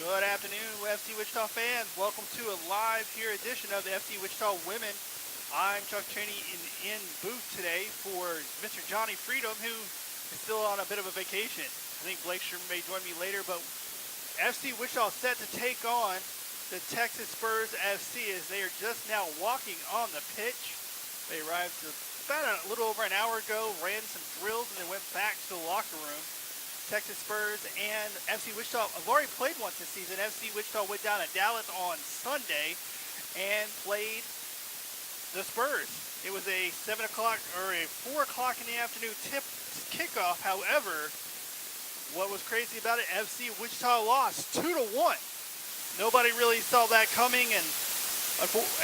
Good afternoon, FC Wichita fans. Welcome to a live here edition of the FC Wichita Women. I'm Chuck Cheney in booth today for Mr. Johnny Freedom, who is still on a bit of a vacation. I think Blake Sherman may join me later, but FC Wichita set to take on the Texas Spurs FC as they are just now walking on the pitch. They arrived about a little over an hour ago, ran some drills, and then went back to the locker room. Texas Spurs and FC Wichita have already played once this season. FC Wichita went down to Dallas on Sunday and played the Spurs. It was a 7 o'clock or a 4 o'clock in the afternoon kickoff. However, what was crazy about it, FC Wichita lost 2-1. Nobody really saw that coming, and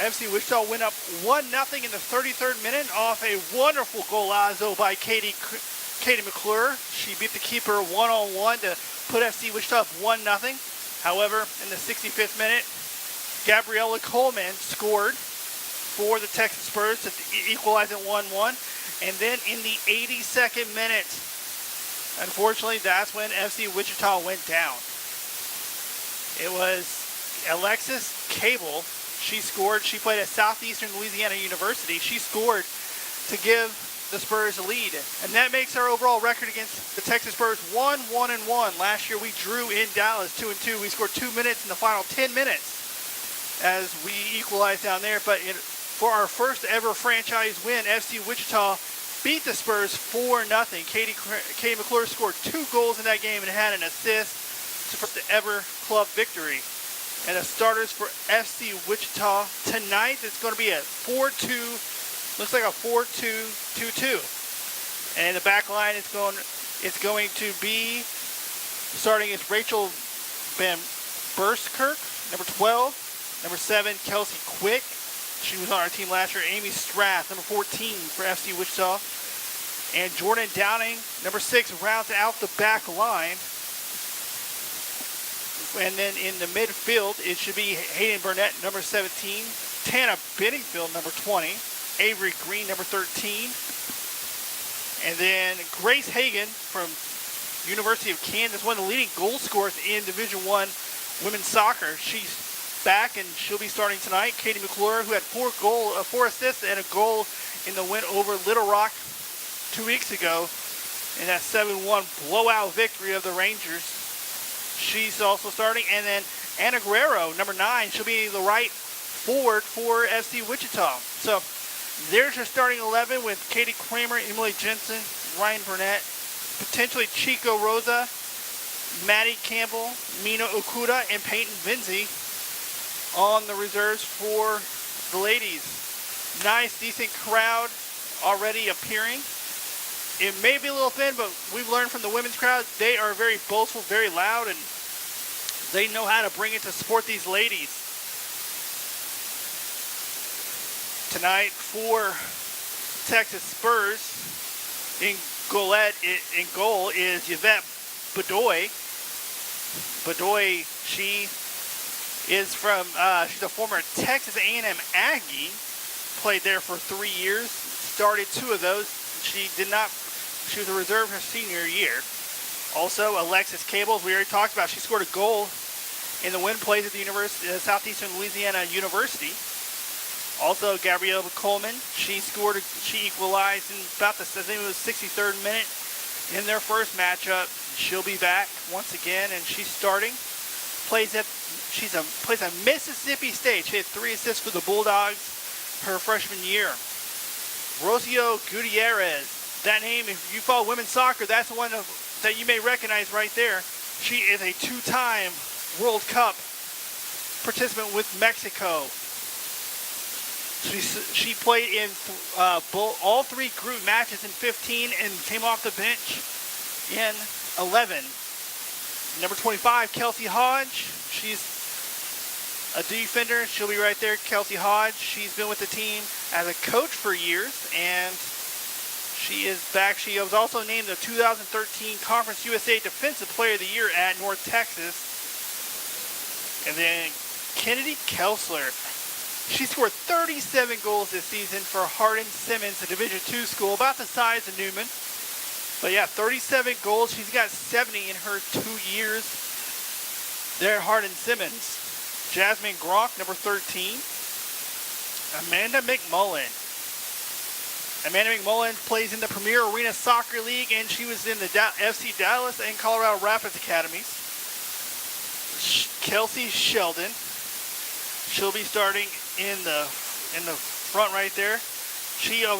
FC Wichita went up 1-0 in the 33rd minute off a wonderful golazo by Katie McClure. She beat the keeper one-on-one to put FC Wichita up 1-0. However, in the 65th minute, Gabriella Coleman scored for the Texas Spurs to equalize it 1-1. And then in the 82nd minute, unfortunately, that's when FC Wichita went down. It was Alexis Cable. She scored. She played at Southeastern Louisiana University. She scored to give the Spurs a lead, and that makes our overall record against the Texas Spurs 1-1-1. Last year we drew in Dallas 2-2. We scored 2 minutes in the final 10 minutes as we equalized down there. But for our first ever franchise win, FC Wichita beat the Spurs 4-0. Katie McClure scored 2 goals in that game and had an assist. It's the first ever club victory. And the starters for FC Wichita tonight, it's going to be a 4-2. Looks like a 4-2-2-2. And in the back line, it's going to be starting as Rachel Van Burskirk, number 12. Number 7, Kelsey Quick. She was on our team last year. Amy Strath, number 14 for FC Wichita. And Jordan Downing, number 6, rounds out the back line. And then in the midfield, it should be Hayden Burnett, number 17. Tana Benningfield, number 20. Avery Green, number 13. And then Grace Hagan from University of Kansas, one of the leading goal scorers in Division I women's soccer. She's back, and she'll be starting tonight. Katie McClure, who had 4 assists and a goal in the win over Little Rock 2 weeks ago in that 7-1 blowout victory of the Rangers. She's also starting. And then Anna Guerrero, number 9, she'll be the right forward for FC Wichita. So there's your starting 11 with Katie Kramer, Emily Jensen, Ryan Burnett, potentially Chico Rosa, Maddie Campbell, Mina Okuda, and Peyton Vinzi on the reserves for the ladies. Nice, decent crowd already appearing. It may be a little thin, but we've learned from the women's crowd, they are very boastful, very loud, and they know how to bring it to support these ladies. Tonight for Texas Spurs, in goal is Yvette Bedoy. Bedoy, she is from, she's a former Texas A&M Aggie, played there for 3 years, started 2 of those. She was a reserve her senior year. Also, Alexis Cable, we already talked about, she scored a goal in the win plays at the Southeastern Louisiana University. Also, Gabrielle Coleman, she equalized in about the 63rd minute in their first matchup. She'll be back once again, and she's starting. Plays at Mississippi State. She had 3 assists for the Bulldogs her freshman year. Rocio Gutierrez, that name, if you follow women's soccer, that's the one that you may recognize right there. She is a 2-time World Cup participant with Mexico. She played in all 3 group matches in 15 and came off the bench in 11. Number 25, Kelsey Hodge. She's a defender. She'll be right there. Kelsey Hodge. She's been with the team as a coach for years, and she is back. She was also named the 2013 Conference USA Defensive Player of the Year at North Texas. And then Kennedy Kelsler. She scored 37 goals this season for Hardin-Simmons, a Division II school, about the size of Newman. But yeah, 37 goals. She's got 70 in her 2 years There, Hardin Simmons. Jasmine Gronk, number 13. Amanda McMullen. Amanda McMullen plays in the Premier Arena Soccer League, and she was in the FC Dallas and Colorado Rapids Academies. Kelsey Sheldon. She'll be starting in the front right there. She's a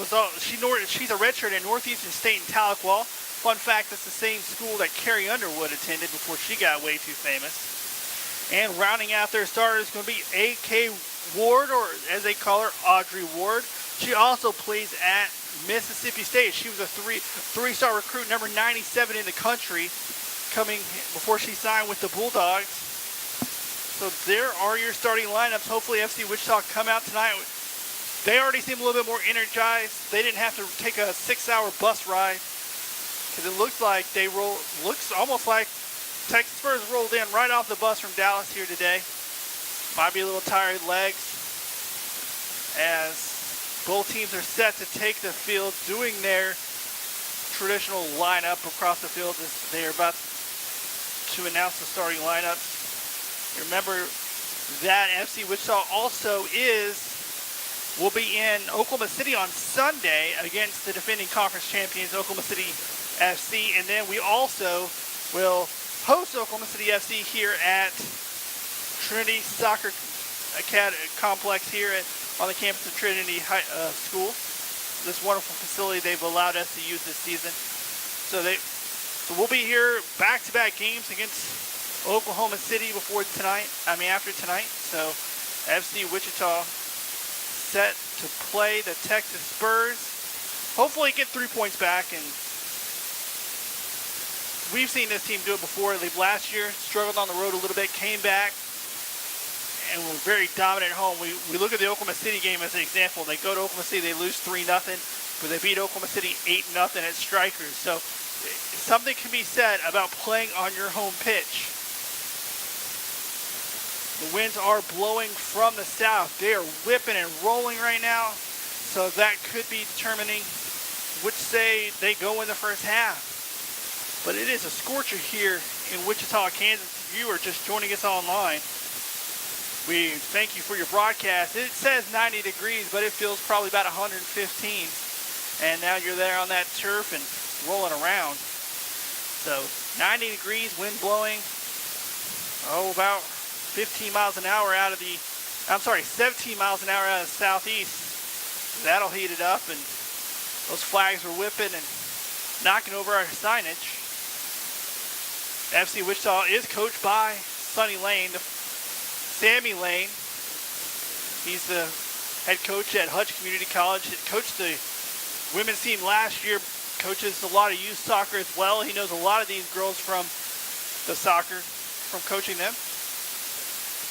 redshirt at Northeastern State in Tahlequah. Fun fact, that's the same school that Carrie Underwood attended before she got way too famous. And rounding out their starters is going to be A.K. Ward, or as they call her, Audrey Ward. She also plays at Mississippi State. She was a three-star recruit, number 97 in the country, coming before she signed with the Bulldogs. So there are your starting lineups. Hopefully FC Wichita come out tonight. They already seem a little bit more energized. They didn't have to take a 6-hour bus ride, because it looks almost like Texas Spurs rolled in right off the bus from Dallas here today. Might be a little tired legs, as both teams are set to take the field, doing their traditional lineup across the field as they are about to announce the starting lineups. Remember that FC Wichita also will be in Oklahoma City on Sunday against the defending conference champions, Oklahoma City FC, and then we also will host Oklahoma City FC here at Trinity Soccer Complex here on the campus of Trinity School. This wonderful facility they've allowed us to use this season. So we'll be here back-to-back games against Oklahoma City after tonight. So FC Wichita set to play the Texas Spurs. Hopefully get 3 points back, and we've seen this team do it before. Last year struggled on the road a little bit, came back, and were very dominant at home. We look at the Oklahoma City game as an example. They go to Oklahoma City, they lose 3-0, but they beat Oklahoma City 8-0 at Strikers. So something can be said about playing on your home pitch. The winds are blowing from the south. They are whipping and rolling right now, so that could be determining which say they go in the first half. But it is a scorcher here in Wichita, Kansas. If you are just joining us online, we thank you for your broadcast. It says 90 degrees, but it feels probably about 115. And now you're there on that turf and rolling around. So 90 degrees, wind blowing, about 17 miles an hour out of the southeast. That'll heat it up, and those flags are whipping and knocking over our signage. FC Wichita is coached by Sammy Lane. He's the head coach at Hutch Community College. He coached the women's team last year, coaches a lot of youth soccer as well. He knows a lot of these girls from coaching them.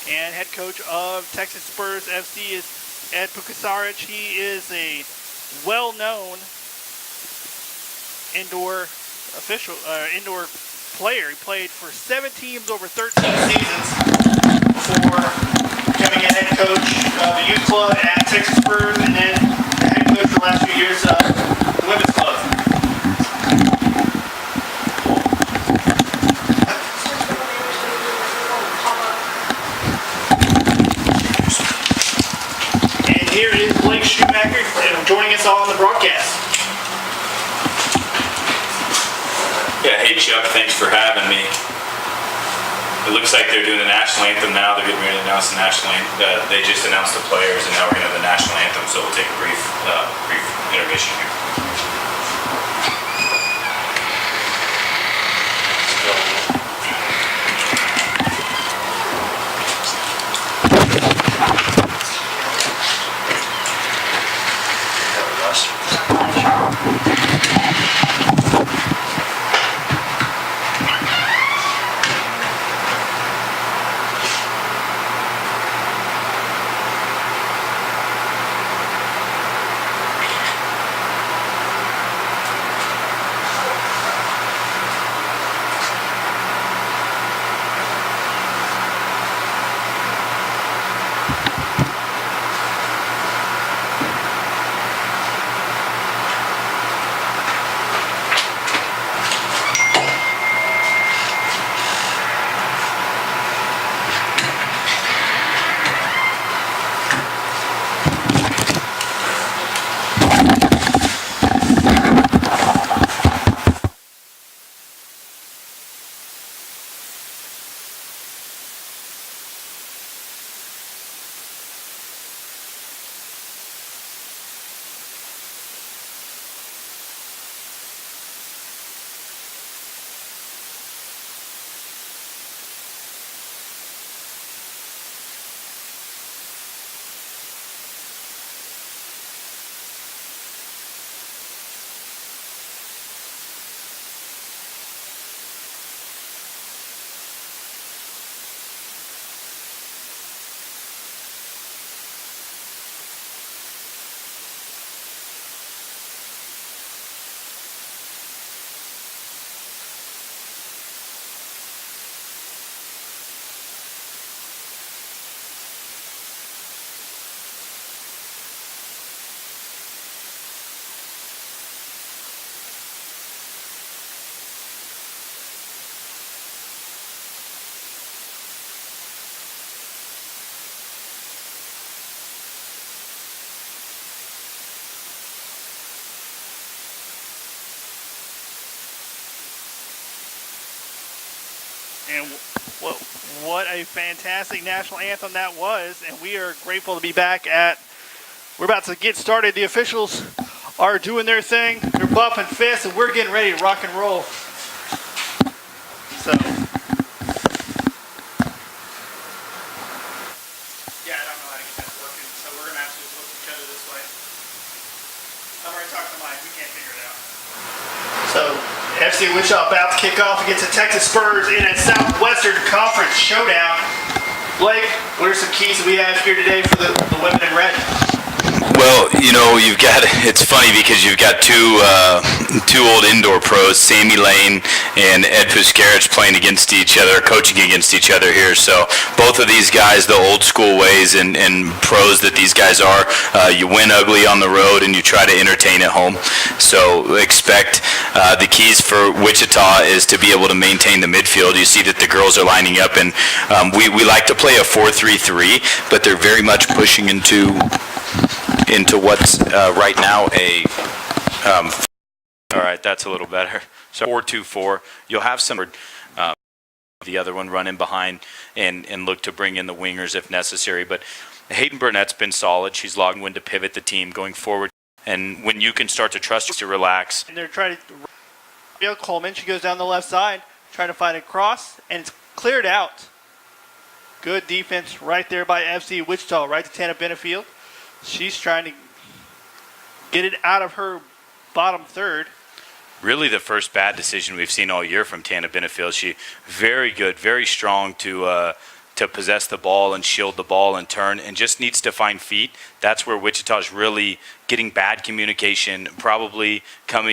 And head coach of Texas Spurs FC is Ed Pukasarich. He is a well-known indoor player. He played for 7 teams over 13 seasons before becoming a head coach of the youth club at Texas Spurs, and then the head coach for the last few years of the women's club. And here is Blake Schumacher joining us all on the broadcast. Yeah, hey Chuck, thanks for having me. It looks like they're doing the national anthem now. They're getting ready to announce the national anthem. They just announced the players, and now we're going to have the national anthem, so we'll take a brief intermission here. And what a fantastic national anthem that was. And we are grateful to be back we're about to get started. The officials are doing their thing. They're bumping fists, and we're getting ready to rock and roll. So, yeah, I don't know how to get that working. So we're going to have to just look each other this way. I'm going to talk to Mike. We can't figure it out. So, FC Wichita about to kick off against the Texas Spurs in a Southwestern Conference showdown. Blake, what are some keys that we have here today for the women in red? Well, it's funny because you've got two old indoor pros, Sammy Lane and Ed Puskarich, playing against each other, coaching against each other here. So both of these guys, the old school ways and pros that these guys are, you win ugly on the road and you try to entertain at home. So expect the keys for Wichita is to be able to maintain the midfield. You see that the girls are lining up, and we like to play a 4-3-3, but they're very much pushing into what's right now all right, that's a little better. So 4-2-4. You'll have some the other one run in behind and look to bring in the wingers if necessary. But Hayden Burnett's been solid. She's logged when to pivot the team going forward. And when you can start to trust to relax. And they're trying to Coleman. She goes down the left side, trying to find a cross, and it's cleared out. Good defense right there by FC Wichita, right to Tana Benefield. She's trying to get it out of her bottom third. Really the first bad decision we've seen all year from Tana Benefield. She very good, very strong to possess the ball and shield the ball and turn, and just needs to find feet. That's where Wichita's really getting bad communication, probably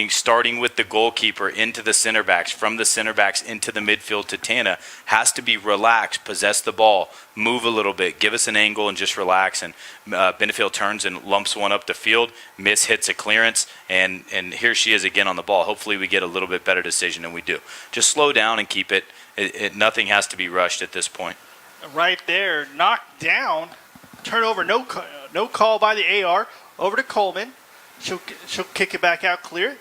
starting with the goalkeeper into the center backs, from the center backs into the midfield to Tana. Has to be relaxed, possess the ball, move a little bit, give us an angle and just relax. And Benefield turns and lumps one up the field, hits a clearance, and here she is again on the ball. Hopefully we get a little bit better decision than we do. Just slow down and keep it. Nothing has to be rushed at this point. Right there, knocked down, turnover, no call by the AR, over to Coleman. She'll kick it back out clear.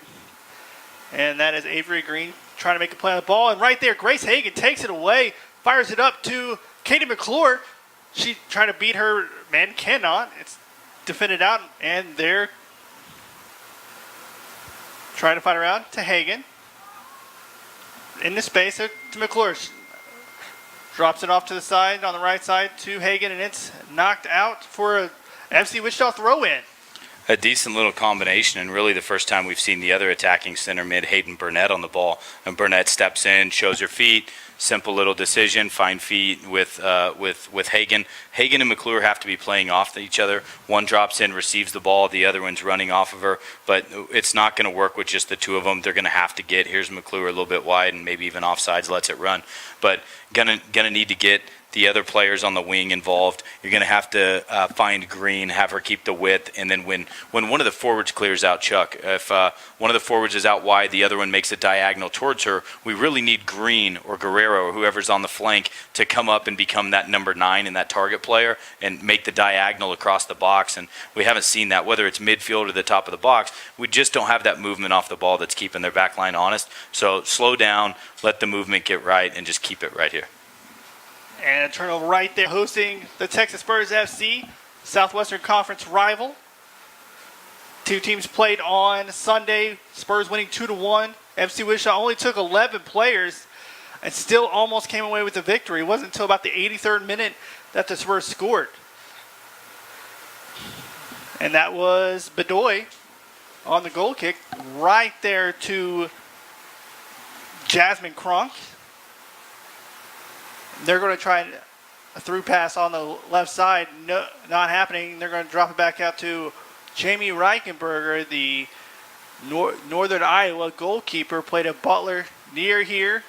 And that is Avery Green trying to make a play on the ball. And right there, Grace Hagan takes it away, fires it up to Katie McClure. She trying to beat her man, cannot. It's defended out, and they're trying to fight around to Hagan. In the space to McClure. Drops it off to the side, on the right side to Hagan, and it's knocked out for a FC Wichita throw-in. A decent little combination, and really the first time we've seen the other attacking center mid, Hayden Burnett, on the ball. And Burnett steps in, shows her feet, simple little decision, fine feet with Hagan. Hagan and McClure have to be playing off each other. One drops in, receives the ball, the other one's running off of her. But it's not going to work with just the two of them. They're going to have to here's McClure a little bit wide and maybe even offsides, lets it run. But gonna need to get the other players on the wing involved. You're going to have to find Green, have her keep the width, and then when one of the forwards clears out, Chuck, if one of the forwards is out wide, the other one makes a diagonal towards her, we really need Green or Guerrero or whoever's on the flank to come up and become that number 9 and that target player and make the diagonal across the box. And we haven't seen that, whether it's midfield or the top of the box. We just don't have that movement off the ball that's keeping their back line honest. So slow down, let the movement get right, and just keep it right here. And a turnover right there, hosting the Texas Spurs FC, Southwestern Conference rival. Two teams played on Sunday. Spurs winning 2-1. FC Wichita only took 11 players and still almost came away with the victory. It wasn't until about the 83rd minute that the Spurs scored. And that was Bedoy on the goal kick right there to Jasmine Cronk. They're going to try a through pass on the left side. No, not happening. They're going to drop it back out to Jamie Reichenberger, the Northern Iowa goalkeeper. Played at Butler. Near here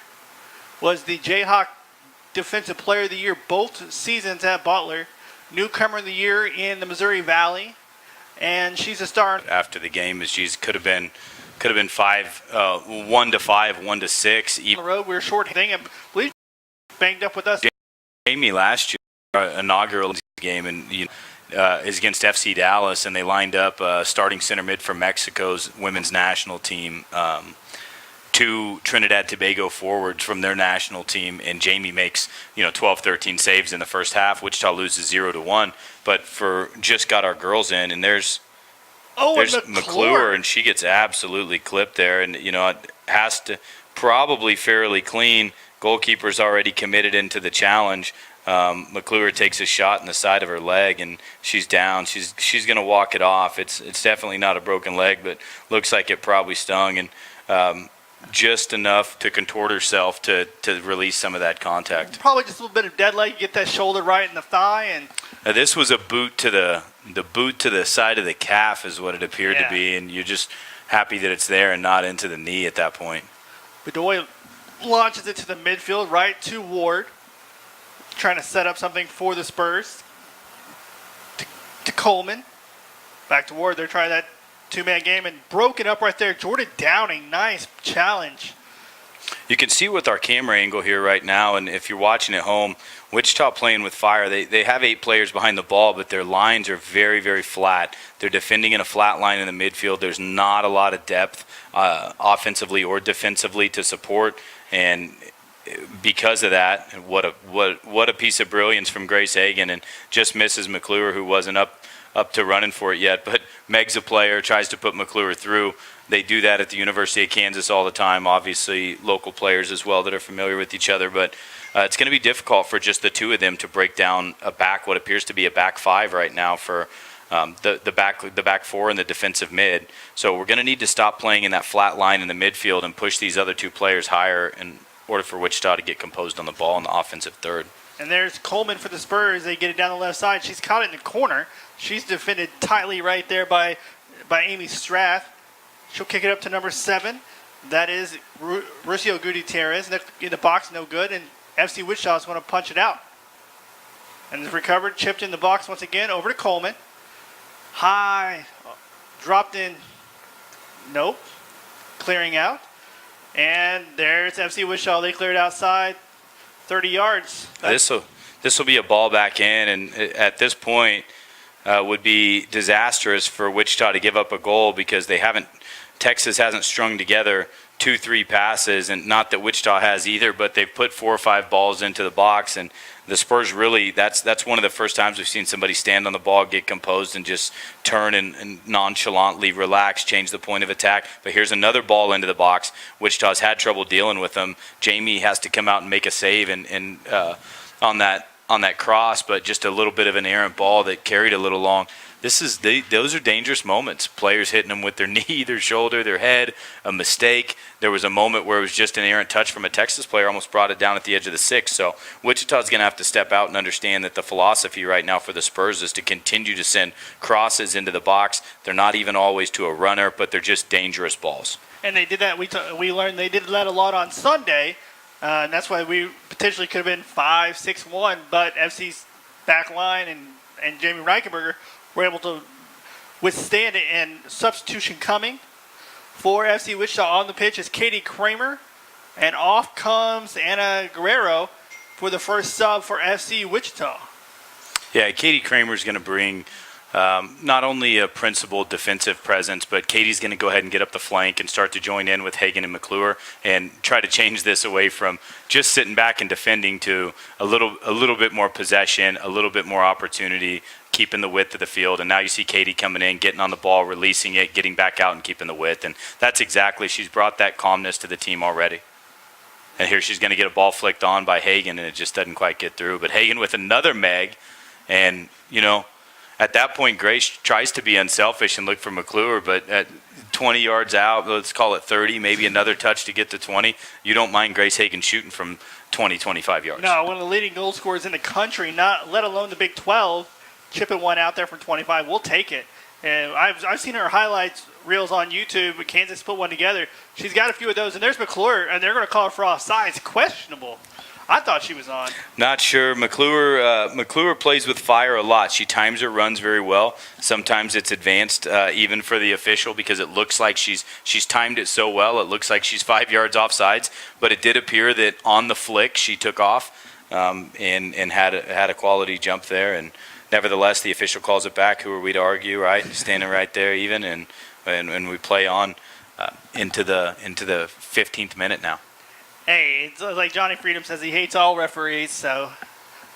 was the Jayhawk Defensive Player of the Year both seasons at Butler. Newcomer of the Year in the Missouri Valley. And she's a star. After the game, she could have been 1-5, 1-6. On the road, we were short. I believe banged up with us. Jamie last year, inaugural game, and is against FC Dallas, and they lined up starting center mid for Mexico's women's national team. two Trinidad Tobago forwards from their national team, and Jamie makes 12, 13 saves in the first half. Wichita loses 0-1, but just got our girls in, and there's McClure, and she gets absolutely clipped there, and it has to probably fairly clean. Goalkeeper's already committed into the challenge. McClure takes a shot in the side of her leg, and she's down. She's going to walk it off. It's definitely not a broken leg, but looks like it probably stung, and just enough to contort herself to release some of that contact. Probably just a little bit of dead leg. You get that shoulder right in the thigh, and now, this was a boot to the boot to the side of the calf is what it appeared to be, and you're just happy that it's there and not into the knee at that point. Bedoya launches it to the midfield, right to Ward, trying to set up something for the Spurs. To Coleman, back to Ward. They're trying that two-man game and broken up right there. Jordan Downing, nice challenge. You can see with our camera angle here right now, and if you're watching at home, Wichita playing with fire. They have 8 players behind the ball, but their lines are very, very flat. They're defending in a flat line in the midfield. There's not a lot of depth offensively or defensively to support, and because of that, what a piece of brilliance from Grace Hagan, and just misses McClure, who wasn't up to running for it yet. But Meg's a player, tries to put McClure through. They do that at the University of Kansas all the time, obviously local players as well that are familiar with each other. But it's going to be difficult for just the two of them to break down what appears to be a back five right now for the back four and the defensive mid. So we're going to need to stop playing in that flat line in the midfield and push these other two players higher in order for Wichita to get composed on the ball in the offensive third. And there's Coleman for the Spurs. They get it down the left side. She's caught it in the corner. She's defended tightly right there by Amy Strath. She'll kick it up to number 7. That is Rusio Gutierrez. In the box, no good. And FC Wichita is going to punch it out. And it's recovered, chipped in the box once again, over to Coleman. High, dropped in, nope, clearing out. And there's FC Wichita. They cleared outside 30 yards. This will be a ball back in, and at this point would be disastrous for Wichita to give up a goal because Texas hasn't strung together 2-3 passes, and not that Wichita has either, but they've put 4 or 5 balls into the box, and the Spurs really, that's one of the first times we've seen somebody stand on the ball, get composed, and just turn and nonchalantly relax, change the point of attack. But here's another ball into the box. Wichita's had trouble dealing with them. Jamie has to come out and make a save and on that cross, but just a little bit of an errant ball that carried a little long. Those are dangerous moments. Players hitting them with their knee, their shoulder, their head, a mistake. There was a moment where it was just an errant touch from a Texas player, almost brought it down at the edge of the 6. So Wichita's going to have to step out and understand that the philosophy right now for the Spurs is to continue to send crosses into the box. They're not even always to a runner, but they're just dangerous balls. And they did that. We learned they did that a lot on Sunday, and that's why we potentially could have been 5-6-1. But FC's back line and Jamie Reichenberger were able to withstand it, and substitution coming for FC Wichita on the pitch is Katie Kramer, and off comes Anna Guerrero for the first sub for FC Wichita. Yeah, Katie Kramer's going to bring not only a principled defensive presence, but Katie's going to go ahead and get up the flank and start to join in with Hagan and McClure and try to change this away from just sitting back and defending to a little bit more possession, a little bit more opportunity, keeping the width of the field. And now you see Katie coming in, getting on the ball, releasing it, getting back out and keeping the width. And that's exactly, she's brought that calmness to the team already. And here she's going to get a ball flicked on by Hagan, and it just doesn't quite get through. But Hagan with another Meg, and, at that point, Grace tries to be unselfish and look for McClure, but at 20 yards out, let's call it 30, maybe another touch to get to 20, you don't mind Grace Hagan shooting from 20, 25 yards. No, one of the leading goal scorers in the country, not let alone the Big 12, chipping one out there from 25. We'll take it. And I've seen her highlights reels on YouTube. Kansas put one together. She's got a few of those, and there's McClure, and they're going to call her for offsides. Questionable. I thought she was on. Not sure. McClure plays with fire a lot. She times her runs very well. Sometimes it's advanced even for the official because it looks like she's timed it so well. It looks like she's 5 yards offsides, but it did appear that on the flick she took off and had a quality jump there. And nevertheless, the official calls it back. Who are we to argue, right? Standing right there even, and we play on. into the 15th minute now. Hey, it's like Johnny Freedom says, he hates all referees, so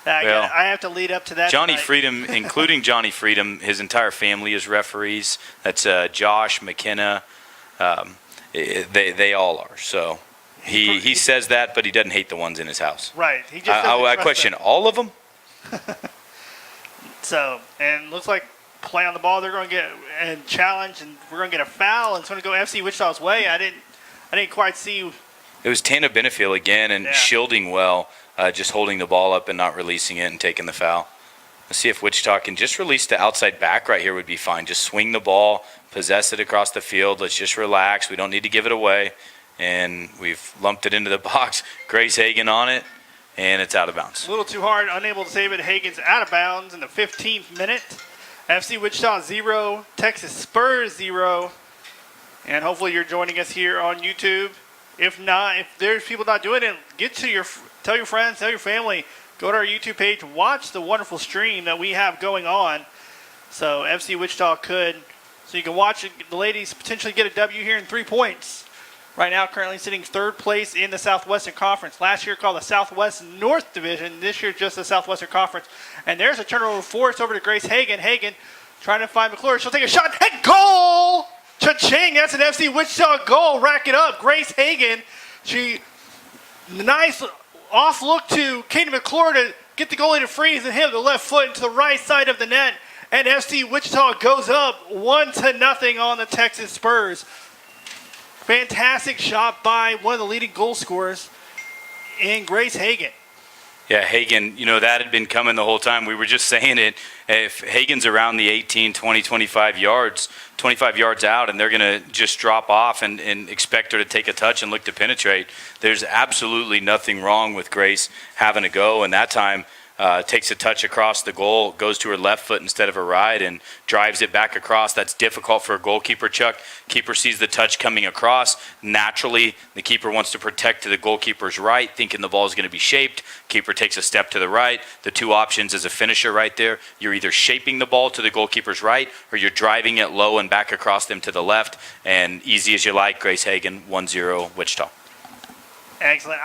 I have to lead up to that. Johnny tonight. Freedom, including Johnny Freedom, his entire family is referees. That's Josh, McKenna. They all are. So he says that, but he doesn't hate the ones in his house. Right. He just I question all of them. So, and looks like play on the ball, they're going to get a challenge, and we're going to get a foul, and it's going to go FC Wichita's way. I didn't quite see. It was Tana Benefield again, and shielding well, just holding the ball up and not releasing it and taking the foul. Let's see if Wichita can just release the outside back right here would be fine. Just swing the ball, possess it across the field. Let's just relax. We don't need to give it away. And we've lumped it into the box. Grace Hagan on it, and it's out of bounds. A little too hard, unable to save it. Hagan's out of bounds in the 15th minute. FC Wichita 0, Texas Spurs 0. And hopefully you're joining us here on YouTube. If not, if there's people not doing it, tell your friends, tell your family, go to our YouTube page, watch the wonderful stream that we have going on. So FC Wichita so you can watch the ladies potentially get a W here in 3 points. Right now, currently sitting third place in the Southwestern Conference. Last year called the Southwest North Division. This year just the Southwestern Conference. And there's a turnover force over to Grace Hagan. Hagan trying to find McClure. She'll take a shot. And goal! Cha-ching! That's an FC Wichita goal. Rack it up. Grace Hagan. Nice off look to Katie McClure to get the goalie to freeze and hit the left foot into the right side of the net. And FC Wichita goes up 1-0 on the Texas Spurs. Fantastic shot by one of the leading goal scorers in Grace Hagan. Yeah, Hagan, that had been coming the whole time. We were just saying it. If Hagan's around the 18, 20, 25 yards out, and they're going to just drop off and expect her to take a touch and look to penetrate, there's absolutely nothing wrong with Grace having a go. And that time, takes a touch across the goal, goes to her left foot instead of her right, and drives it back across. That's difficult for a goalkeeper, Chuck. Keeper sees the touch coming across. Naturally, the keeper wants to protect to the goalkeeper's right, thinking the ball is going to be shaped. Keeper takes a step to the right. The two options as a finisher right there, you're either shaping the ball to the goalkeeper's right, or you're driving it low and back across them to the left. And easy as you like, Grace Hagan, 1-0 Wichita. Excellent.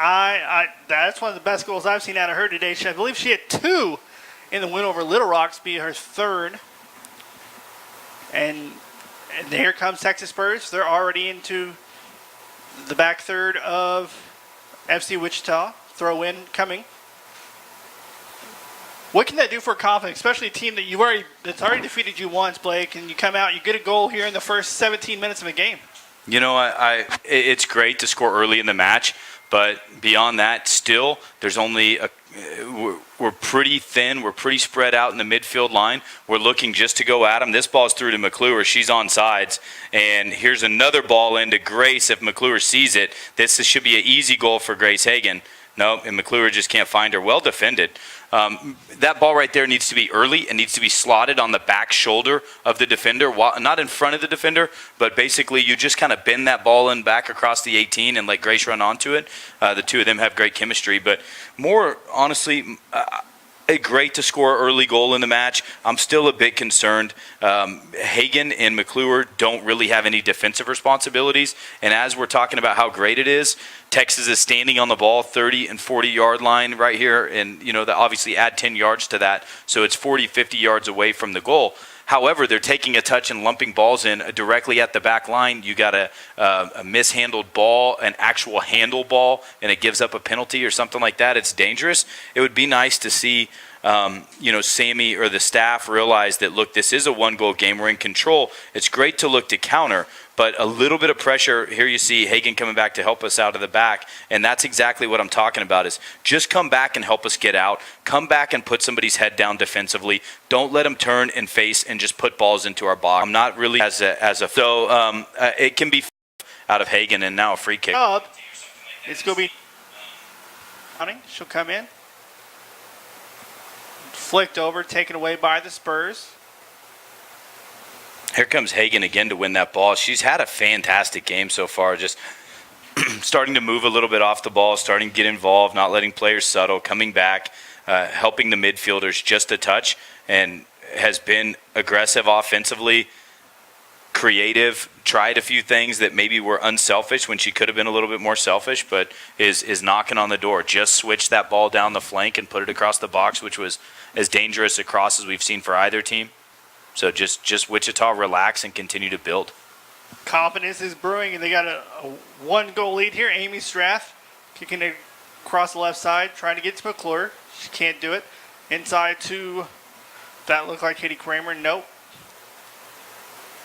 That's one of the best goals I've seen out of her today. I believe she had 2 in the win over Little Rock's, be her 3rd. And here comes Texas Spurs. They're already into the back third of FC Wichita. Throw in coming. What can that do for confidence, especially a team that's already defeated you once, Blake, and you come out, you get a goal here in the first 17 minutes of a game? It's great to score early in the match. But beyond that, still, there's only we're pretty thin. We're pretty spread out in the midfield line. We're looking just to go at them. This ball's through to McClure. She's on sides. And here's another ball into Grace. If McClure sees it, this should be an easy goal for Grace Hagan. No, and McClure just can't find her. Well defended. That ball right there needs to be early. It needs to be slotted on the back shoulder of the defender, not in front of the defender, but basically you just kind of bend that ball in back across the 18 and let Grace run onto it. The two of them have great chemistry, but more honestly, great to score an early goal in the match. I'm still a bit concerned. Hagan and McClure don't really have any defensive responsibilities, and as we're talking about how great it is, Texas is standing on the ball 30 and 40-yard line right here, and that obviously add 10 yards to that, so it's 40, 50 yards away from the goal. However, they're taking a touch and lumping balls in directly at the back line. You got a mishandled ball, an actual handle ball, and it gives up a penalty or something like that. It's dangerous. It would be nice to see Sammy or the staff realize that, look, this is a one-goal game. We're in control. It's great to look to counter, but a little bit of pressure. Here you see Hagan coming back to help us out of the back, and that's exactly what I'm talking about is just come back and help us get out. Come back and put somebody's head down defensively. Don't let them turn and face and just put balls into our box. I'm not really it can be out of Hagan, and now a free kick. It's going to be she'll come in. Flicked over, taken away by the Spurs. Here comes Hagan again to win that ball. She's had a fantastic game so far, just starting to move a little bit off the ball, starting to get involved, not letting players settle, coming back, helping the midfielders just a touch, and has been aggressive offensively. creative, tried a few things that maybe were unselfish when she could have been a little bit more selfish, but is knocking on the door. Just switch that ball down the flank and put it across the box, which was as dangerous a cross as we've seen for either team. So just Wichita relax and continue to build. Confidence is brewing, and they got a 1-goal lead here. Amy Strath kicking it across the left side, trying to get to McClure. She can't do it. Inside to, that looked like Katie Kramer. Nope.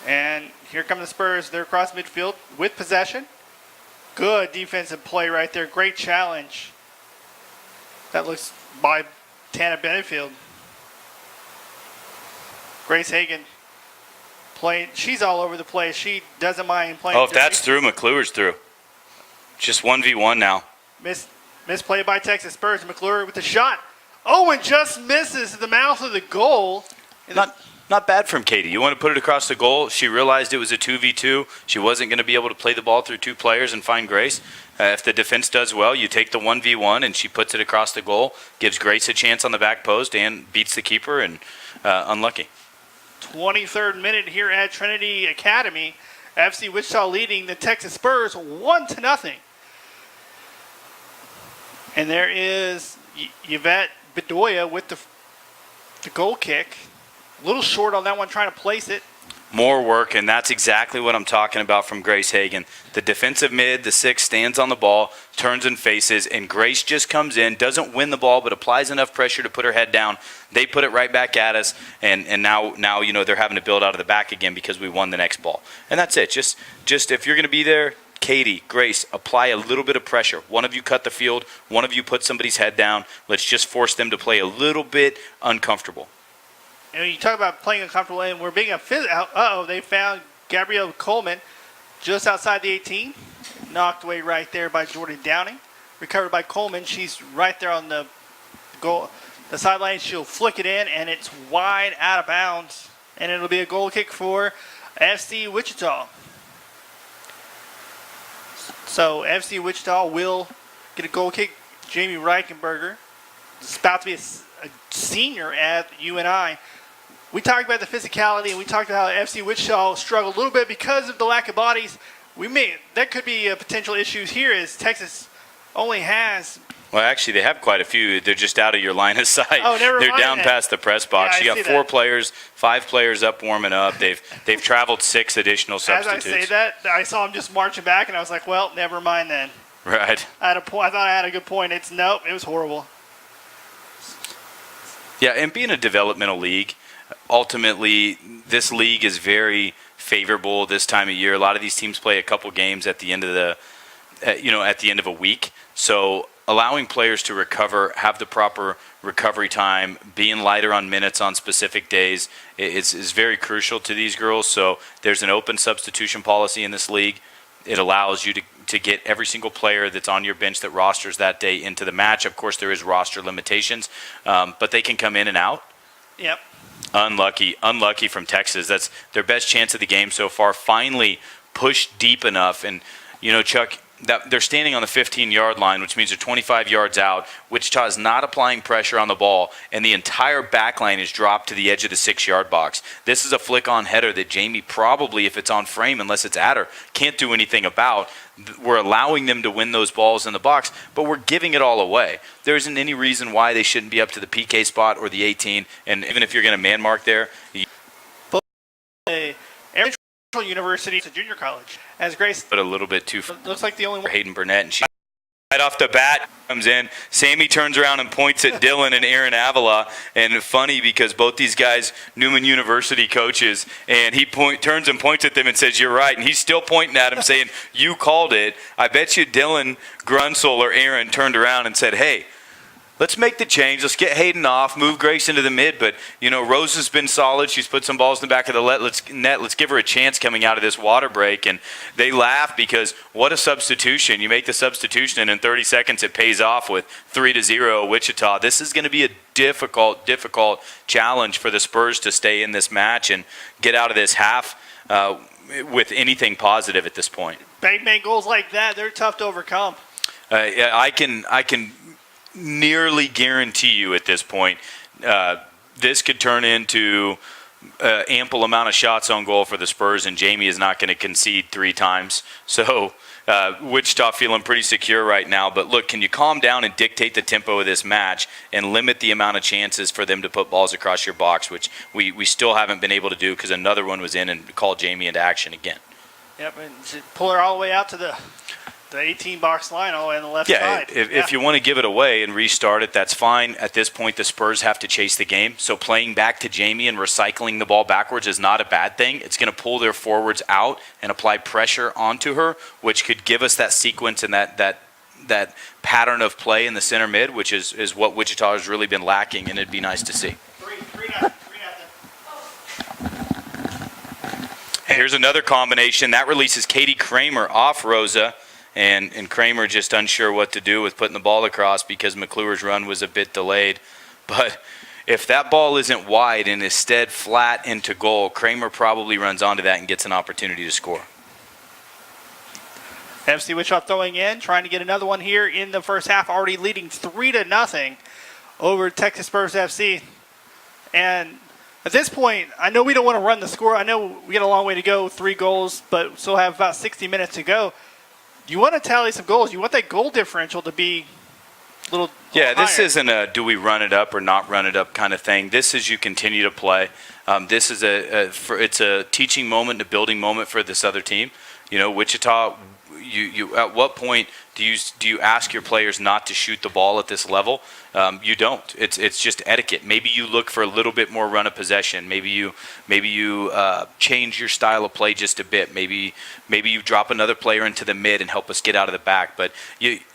And here come the Spurs. They're across midfield with possession. Good defensive play right there. Great challenge. That looks by Tana Benefield. Grace Hagan playing. She's all over the place. She doesn't mind playing. Oh, if that's through, McClure's through. Just 1v1 now. Misplay by Texas Spurs. McClure with the shot. Oh, and just misses the mouth of the goal. Not bad from Katie. You want to put it across the goal. She realized it was a 2v2. She wasn't going to be able to play the ball through two players and find Grace. If the defense does well, you take the 1v1 and she puts it across the goal, gives Grace a chance on the back post and beats the keeper, and unlucky. 23rd minute here at Trinity Academy. FC Wichita leading the Texas Spurs 1-0. And there is Yvette Bedoya with the goal kick. A little short on that one, trying to place it. More work, and that's exactly what I'm talking about from Grace Hagan. The defensive mid, the 6, stands on the ball, turns and faces, and Grace just comes in, doesn't win the ball, but applies enough pressure to put her head down. They put it right back at us, and now they're having to build out of the back again because we won the next ball. And that's it. Just if you're going to be there, Katie, Grace, apply a little bit of pressure. One of you cut the field, one of you put somebody's head down. Let's just force them to play a little bit uncomfortable. And you talk about playing uncomfortable, and we're being they found Gabrielle Coleman just outside the 18. Knocked away right there by Jordan Downing. Recovered by Coleman. She's right there on the goal, the sideline. She'll flick it in, and it's wide out of bounds. And it'll be a goal kick for FC Wichita. So FC Wichita will get a goal kick. Jamie Reichenberger is about to be a senior at UNI. We talked about the physicality, and we talked about how FC Wichita struggled a little bit because of the lack of bodies. That could be a potential issue here, as Texas only has. Well, actually, they have quite a few. They're just out of your line of sight. Oh, never They're mind down that. past the press box. Yeah, you got 5 players up warming up. They've traveled 6 additional substitutes. As I say that, I saw them just marching back, and I was like, well, never mind then. Right. I thought I had a good point. It was horrible. Yeah, and being a developmental league, ultimately, this league is very favorable this time of year. A lot of these teams play a couple games at the end of at the end of a week. So allowing players to recover, have the proper recovery time, being lighter on minutes on specific days is very crucial to these girls. So there's an open substitution policy in this league. It allows you to get every single player that's on your bench that rosters that day into the match. Of course, there is roster limitations, but they can come in and out. Yep. Unlucky from Texas. That's their best chance of the game so far. Finally pushed deep enough. And, Chuck, that they're standing on the 15-yard line, which means they're 25 yards out. Wichita is not applying pressure on the ball, and the entire back line is dropped to the edge of the 6-yard box. This is a flick-on header that Jamie probably, if it's on frame, unless it's at her, can't do anything about. We're allowing them to win those balls in the box, but we're giving it all away. There isn't any reason why they shouldn't be up to the PK spot or the 18, and even if you're going to man mark there. University to junior college. As Grace, But a little bit too looks like the only one. Hayden Burnett, and she right off the bat comes in. Sammy turns around and points at Dylan and Aaron Avila, and funny because both these guys Newman University coaches, and he turns and points at them and says, "You're right," and he's still pointing at him saying, "You called it." I bet you Dylan Grunsel or Aaron turned around and said, "Hey, let's make the change. Let's get Hayden off, move Grace into the mid." But, Rose has been solid. She's put some balls in the back of the net. Let's give her a chance coming out of this water break. And they laugh because what a substitution. You make the substitution, and in 30 seconds it pays off with 3-0 Wichita. This is going to be a difficult challenge for the Spurs to stay in this match and get out of this half with anything positive at this point. Big man goals like that, they're tough to overcome. I can nearly guarantee you at this point, this could turn into ample amount of shots on goal for the Spurs, and Jamie is not going to concede 3 times. So Wichita feeling pretty secure right now. But look, can you calm down and dictate the tempo of this match and limit the amount of chances for them to put balls across your box, which we still haven't been able to do because another one was in and called Jamie into action again. Yep, and pull her all the way out to the 18-box line all the way on the left side. If you want to give it away and restart it, that's fine. At this point, the Spurs have to chase the game. So playing back to Jamie and recycling the ball backwards is not a bad thing. It's going to pull their forwards out and apply pressure onto her, which could give us that sequence and that pattern of play in the center mid, which is what Wichita has really been lacking, and it'd be nice to see. 3-0. Here's another combination. That releases Katie Kramer off Rosa. And Kramer just unsure what to do with putting the ball across because McClure's run was a bit delayed. But if that ball isn't wide and instead flat into goal, Kramer probably runs onto that and gets an opportunity to score. FC Wichita throwing in, trying to get another one here in the first half, already leading 3-0 over Texas Spurs FC. And at this point, I know we don't want to run the score. I know we got a long way to go, 3 goals, but still have about 60 minutes to go. You want to tally some goals. You want that goal differential to be a little Yeah, this higher. isn't a do we run it up or not run it up kind of thing. This is you continue to play. This is it's a teaching moment, a building moment for this other team. You know, Wichita, you at what point do you ask your players not to shoot the ball at this level? You don't. It's just etiquette. Maybe you look for a little bit more run of possession. Maybe you change your style of play just a bit. Maybe you drop another player into the mid and help us get out of the back. But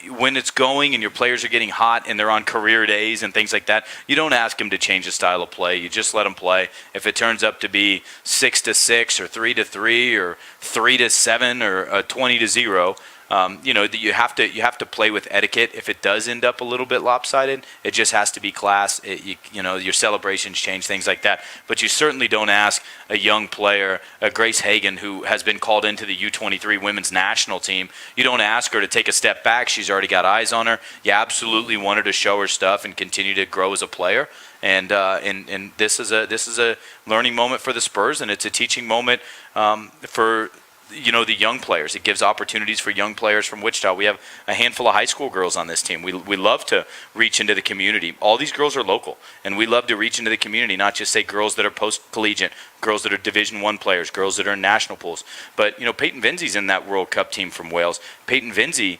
when it's going and your players are getting hot and they're on career days and things like that, you don't ask them to change the style of play. You just let them play. If it turns up to be 6-6 or 3-3 or 3-7 or 20-0. You have to play with etiquette. If it does end up a little bit lopsided, it just has to be class. Your celebrations change, things like that. But you certainly don't ask a young player, Grace Hagan, who has been called into the U23 women's national team. You don't ask her to take a step back. She's already got eyes on her. You absolutely want her to show her stuff and continue to grow as a player. And this is a learning moment for the Spurs, and it's a teaching moment for the young players. It gives opportunities for young players from Wichita. We have a handful of high school girls on this team. We love to reach into the community. All these girls are local, and we love to reach into the community, not just say girls that are post-collegiate, girls that are Division I players, girls that are in national pools. But, Peyton Vinzi's in that World Cup team from Wales. Peyton Vinzi,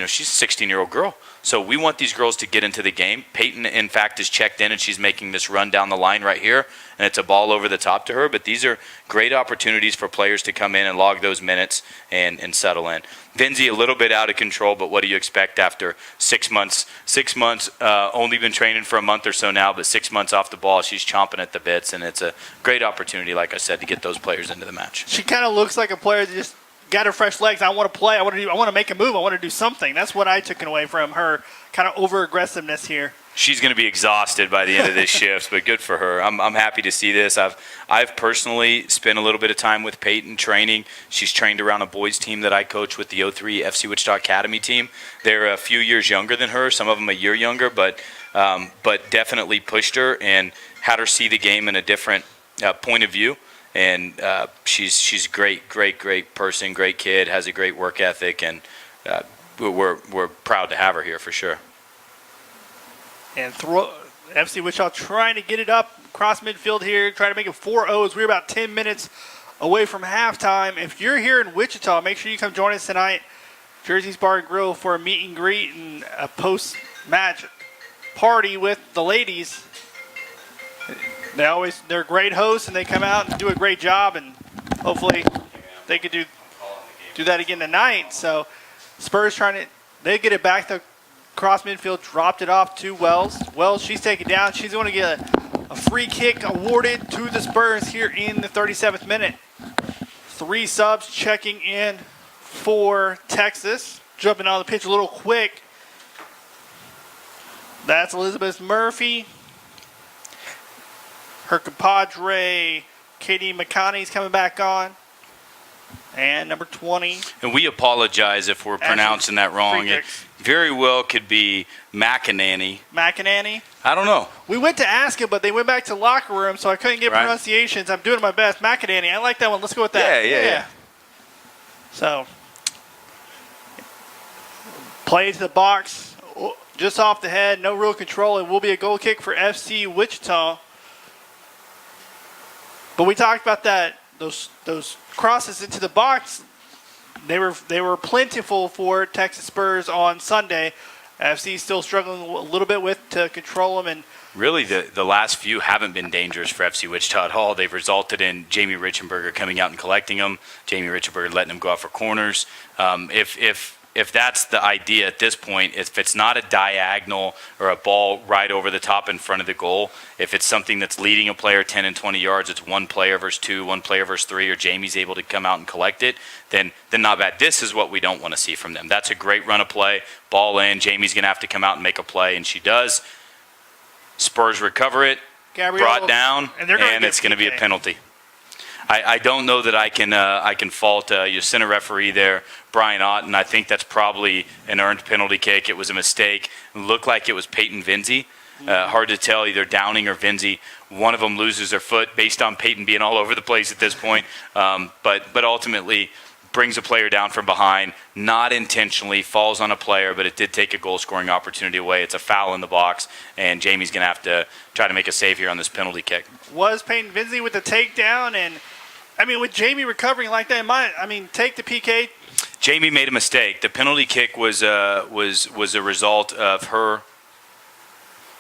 she's a 16-year-old girl. So we want these girls to get into the game. Peyton, in fact, is checked in, and she's making this run down the line right here, and it's a ball over the top to her. But these are great opportunities for players to come in and log those minutes and settle in. Vinzi, a little bit out of control, but what do you expect after 6 months? 6 months, only been training for a month or so now, but 6 months off the ball, she's chomping at the bits, and it's a great opportunity, like I said, to get those players into the match. She kind of looks like a player that just got her fresh legs. I want to play. I want to make a move. I want to do something. That's what I took away from her kind of over-aggressiveness here. She's going to be exhausted by the end of this shift, but good for her. I'm happy to see this. I've personally spent a little bit of time with Peyton training. She's trained around a boys team that I coach with the 03 FC Wichita Academy team. They're a few years younger than her, some of them a year younger, but definitely pushed her and had her see the game in a different point of view. And she's a great person, great kid, has a great work ethic, and we're proud to have her here for sure. And FC Wichita trying to get it up across midfield here, trying to make it 4-0 we're about 10 minutes away from halftime. If you're here in Wichita, make sure you come join us tonight, Jersey's Bar and Grill, for a meet and greet and a post-match party with the ladies. They're great hosts, and they come out and do a great job, and hopefully they could do that again tonight. So Spurs they get it back to cross midfield, dropped it off to Wells. Wells, she's taken down. She's going to get a free kick awarded to the Spurs here in the 37th minute. 3 subs checking in for Texas. Jumping on the pitch a little quick. That's Elizabeth Murphy. Her compadre, Katie McConney's coming back on. And number 20. And we apologize if we're pronouncing that wrong. It Friedrichs. very well could be McEnany. McEnany. I don't know. We went to ask him, but they went back to the locker room, so I couldn't get Right. pronunciations. I'm doing my best. McEnany. I like that one. Let's go with that. Yeah. So, play to the box, just off the head, no real control. It will be a goal kick for FC Wichita. But we talked about that. Those crosses into the box, they were plentiful for Texas Spurs on Sunday. FC still struggling a little bit with to control them, and Really, the last few haven't been dangerous for FC Wichita at all. They've resulted in Jamie Richenberger coming out and collecting them, Jamie Richenberger letting them go out for corners. If that's the idea at this point, if it's not a diagonal or a ball right over the top in front of the goal, if it's something that's leading a player 10 and 20 yards, it's one player versus two, one player versus three, or Jamie's able to come out and collect it, then not bad. This is what we don't want to see from them. That's a great run of play, ball in, Jamie's going to have to come out and make a play, and she does. Spurs recover it, Gabrielle, brought down, and it's going to be a penalty. I don't know that I can fault your center referee there, Brian Otten. I think that's probably an earned penalty kick. It was a mistake. It looked like it was Peyton Vinzi. Hard to tell, either Downing or Vinzi. One of them loses their foot based on Peyton being all over the place at this point. But ultimately brings a player down from behind, not intentionally, falls on a player, but it did take a goal-scoring opportunity away. It's a foul in the box, and Jamie's going to have to try to make a save here on this penalty kick. Was Peyton Vinzi with the takedown, and with Jamie recovering like that, take the PK. Jamie made a mistake. The penalty kick was a result of her.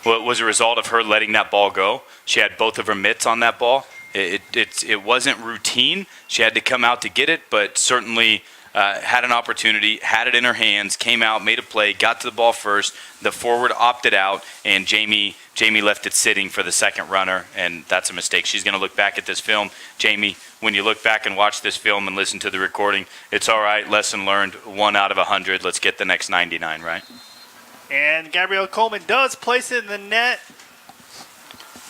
Well, it was a result of her letting that ball go. She had both of her mitts on that ball. It wasn't routine. She had to come out to get it, but certainly had an opportunity, had it in her hands, came out, made a play, got to the ball first. The forward opted out, and Jamie left it sitting for the second runner, and that's a mistake. She's going to look back at this film. Jamie, when you look back and watch this film and listen to the recording, it's all right. Lesson learned, 1 out of 100. Let's get the next 99, right? And Gabrielle Coleman does place it in the net.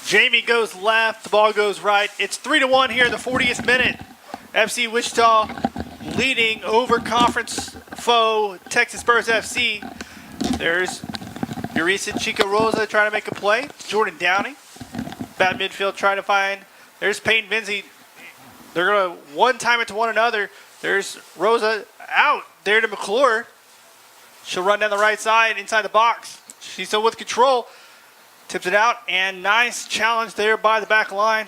Jamie goes left, the ball goes right. It's 3-1 here in the 40th minute. FC Wichita leading over conference foe Texas Spurs FC. There's Eureka Chica Rosa trying to make a play. Jordan Downing, back midfield trying to find. There's Peyton Vinzi. They're going to one time it to one another. There's Rosa out there to McClure. She'll run down the right side inside the box. She's still with control. Tips it out, and nice challenge there by the back line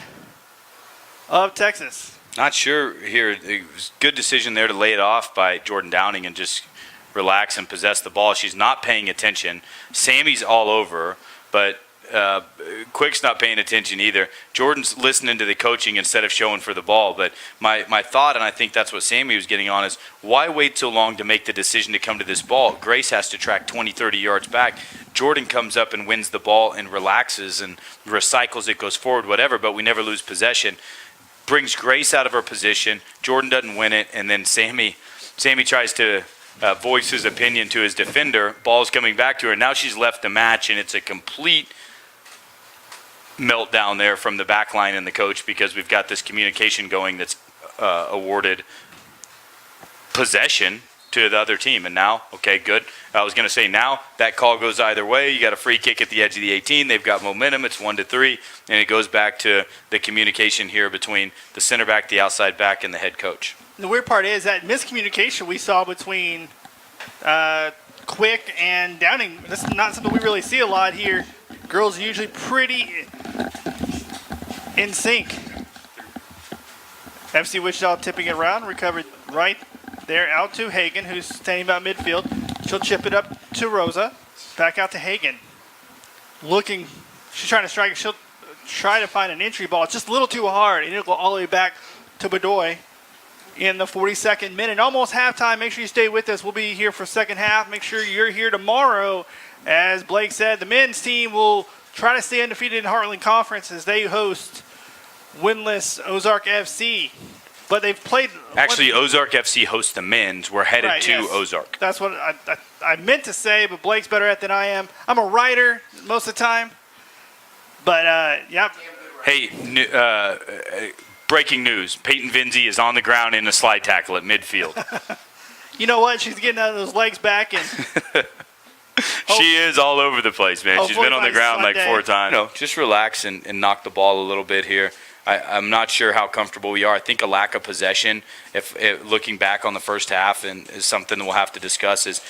of Texas. Not sure here. It was a good decision there to lay it off by Jordan Downing and just relax and possess the ball. She's not paying attention. Sammy's all over her, but Quick's not paying attention either. Jordan's listening to the coaching instead of showing for the ball. But my thought, and I think that's what Sammy was getting on, is why wait so long to make the decision to come to this ball? Grace has to track 20, 30 yards back. Jordan comes up and wins the ball and relaxes and recycles it, goes forward, whatever, but we never lose possession. Brings Grace out of her position. Jordan doesn't win it, and then Sammy tries to voice his opinion to his defender. Ball's coming back to her. Now she's left the match, and it's a complete meltdown there from the back line and the coach, because we've got this communication going that's awarded possession to the other team. And now, okay, good. I was going to say, now that call goes either way. You got a free kick at the edge of the 18. They've got momentum. It's 1-3, and it goes back to the communication here between the center back, the outside back, and the head coach. The weird part is that miscommunication we saw between Quick and Downing. This is not something we really see a lot here. Girls are usually pretty in sync. FC Wichita tipping it around, recovered right there out to Hagan, who's standing about midfield. She'll chip it up to Rosa. Back out to Hagan. She's trying to strike. She'll try to find an entry ball. It's just a little too hard, and it'll go all the way back to Bedoy in the 42nd minute. Almost halftime. Make sure you stay with us. We'll be here for second half. Make sure you're here tomorrow. As Blake said, the men's team will try to stay undefeated in Heartland Conference as they host winless Ozark FC. But they've played... Actually, Ozark FC hosts the men's. We're headed to Ozark. That's what I meant to say, but Blake's better at it than I am. I'm a writer most of the time. But, yep. Hey, breaking news. Peyton Vinzi is on the ground in a slide tackle at midfield. You know what? She's getting out of those legs back, and she is all over the place, man. She's been on the ground like 4 times. Just relax and knock the ball a little bit here. I'm not sure how comfortable we are. I think a lack of possession, if looking back on the first half, and is something that we'll have to discuss, is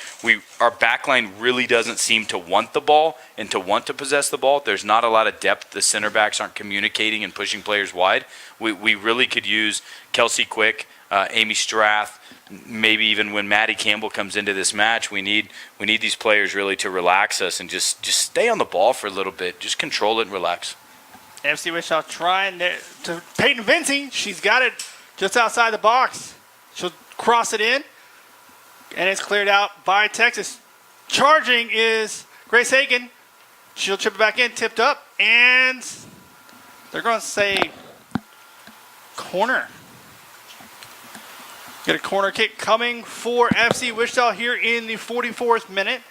our back line really doesn't seem to want the ball and to want to possess the ball. There's not a lot of depth. The center backs aren't communicating and pushing players wide. We really could use Kelsey Quick, Amy Strath, maybe even when Maddie Campbell comes into this match. We need these players really to relax us and just stay on the ball for a little bit. Just control it and relax. FC Wichita trying to Peyton Vinci. She's got it just outside the box. She'll cross it in, and it's cleared out by Texas. Charging is Grace Hagan. She'll chip it back in, tipped up, and they're going to say corner. Get a corner kick coming for FC Wichita here in the 44th minute.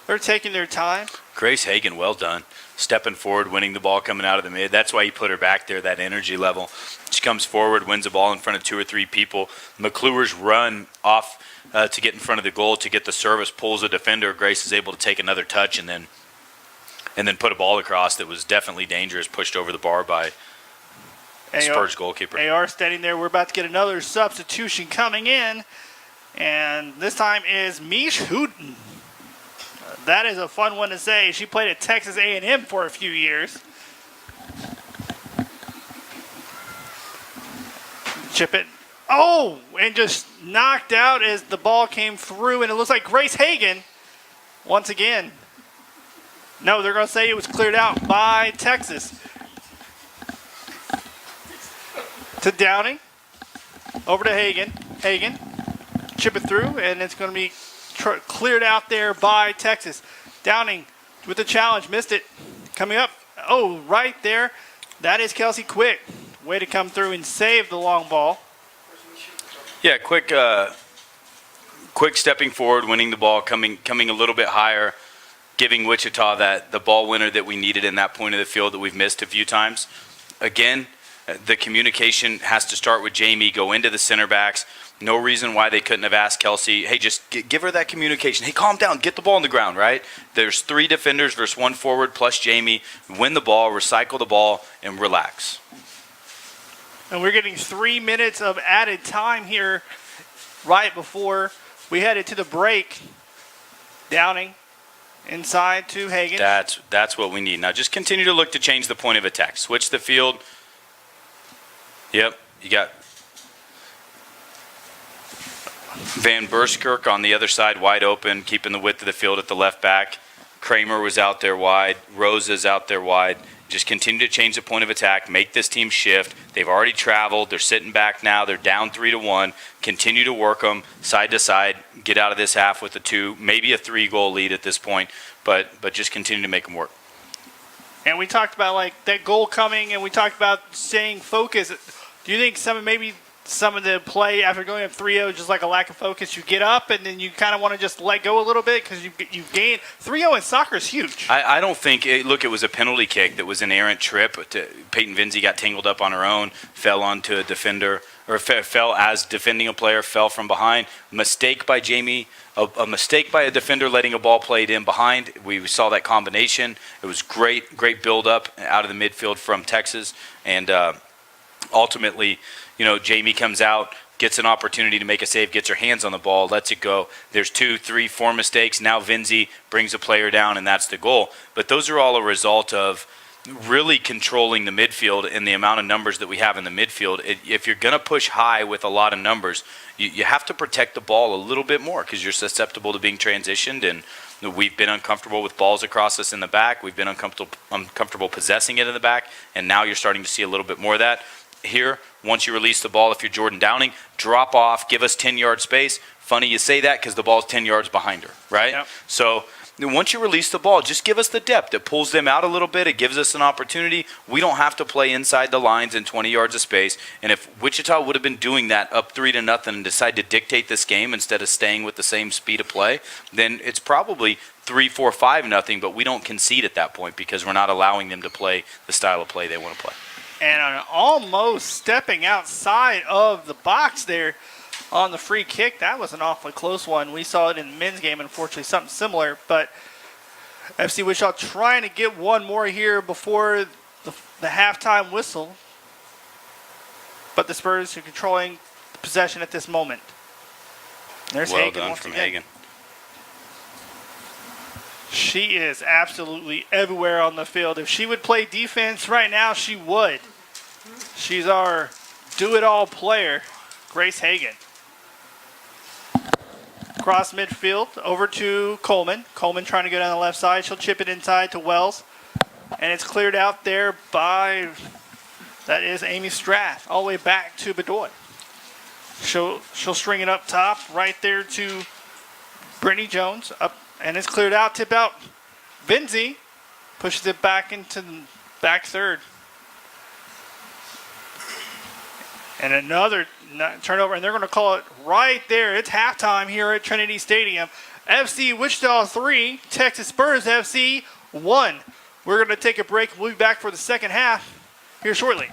They're taking their time. Grace Hagan, well done. Stepping forward, winning the ball coming out of the mid. That's why you put her back there, that energy level. She comes forward, wins the ball in front of 2 or 3 people. McClure's run off to get in front of the goal to get the service, pulls a defender. Grace is able to take another touch and then put a ball across that was definitely dangerous, pushed over the bar by Spurs goalkeeper. AR standing there. We're about to get another substitution coming in, and this time is Mish Hooten. That is a fun one to say. She played at Texas A&M for a few years. Chip it. Oh, and just knocked out as the ball came through, and it looks like Grace Hagan once again. No, they're going to say it was cleared out by Texas. To Downing. Over to Hagan. Hagan. Chip it through, and it's going to be cleared out there by Texas. Downing with the challenge, missed it. Coming up, oh, right there. That is Kelsey Quick. Way to come through and save the long ball. Yeah, quick stepping forward, winning the ball, coming a little bit higher, giving Wichita the ball winner that we needed in that point of the field that we've missed a few times. Again, the communication has to start with Jamie, go into the center backs. No reason why they couldn't have asked Kelsey, hey, just give her that communication. Hey, calm down. Get the ball on the ground, right? There's 3 defenders versus 1 forward plus Jamie. Win the ball, recycle the ball, and relax. And we're getting 3 minutes of added time here right before we headed to the break. Downing inside to Hagan. That's what we need. Now just continue to look to change the point of attack. Switch the field. Yep, you got Van Burskirk on the other side, wide open, keeping the width of the field at the left back. Kramer was out there wide. Rosa's out there wide. Just continue to change the point of attack. Make this team shift. They've already traveled. They're sitting back now. They're down 3-1. Continue to work them side to side. Get out of this half with a 2, maybe a 3-goal lead at this point, but just continue to make them work. And we talked about like that goal coming, and we talked about staying focused. Do you think some of the play after going up 3-0, just like a lack of focus, you get up and then you kind of want to just let go a little bit because you've gained 3-0 in soccer is huge. I don't think it was a penalty kick that was an errant trip. Peyton Vinzi got tangled up on her own, fell onto a defender, or fell as defending a player, fell from behind. Mistake by Jamie, a mistake by a defender letting a ball played in behind. We saw that combination. It was great build up out of the midfield from Texas, and ultimately, Jamie comes out, gets an opportunity to make a save, gets her hands on the ball, lets it go. There's 2, 3, 4 mistakes. Now Vinzi brings a player down, and that's the goal. But those are all a result of really controlling the midfield and the amount of numbers that we have in the midfield. If you're going to push high with a lot of numbers, you have to protect the ball a little bit more because you're susceptible to being transitioned, and we've been uncomfortable with balls across us in the back. We've been uncomfortable possessing it in the back, and now you're starting to see a little bit more of that. Here, once you release the ball, if you're Jordan Downing, drop off, give us 10-yard space. Funny you say that because the ball's 10 yards behind her, right? Yep. So once you release the ball, just give us the depth. It pulls them out a little bit. It gives us an opportunity. We don't have to play inside the lines in 20 yards of space. And if Wichita would have been doing that up 3-0 and decide to dictate this game instead of staying with the same speed of play, then it's probably 3-4-5-0, but we don't concede at that point because we're not allowing them to play the style of play they want to play. And almost stepping outside of the box there on the free kick. That was an awfully close one. We saw it in the men's game, unfortunately, something similar. But FC Wichita trying to get one more here before the halftime whistle. But the Spurs are controlling the possession at this moment. There's Well Hagen done once from again. Hagen. She is absolutely everywhere on the field. If she would play defense right now, she would. She's our do-it-all player, Grace Hagen. Cross midfield over to Coleman. Coleman trying to go down the left side. She'll chip it inside to Wells. And it's cleared out there by, that is Amy Strath, all the way back to Bedoy. She'll string it up top, right there to Brittany Jones. Up, and it's cleared out, tip out. Vinzi pushes it back into the back third. And another turnover, and they're going to call it right there. It's halftime here at Trinity Stadium. FC Wichita 3, Texas Spurs FC 1. We're going to take a break. We'll be back for the second half here shortly.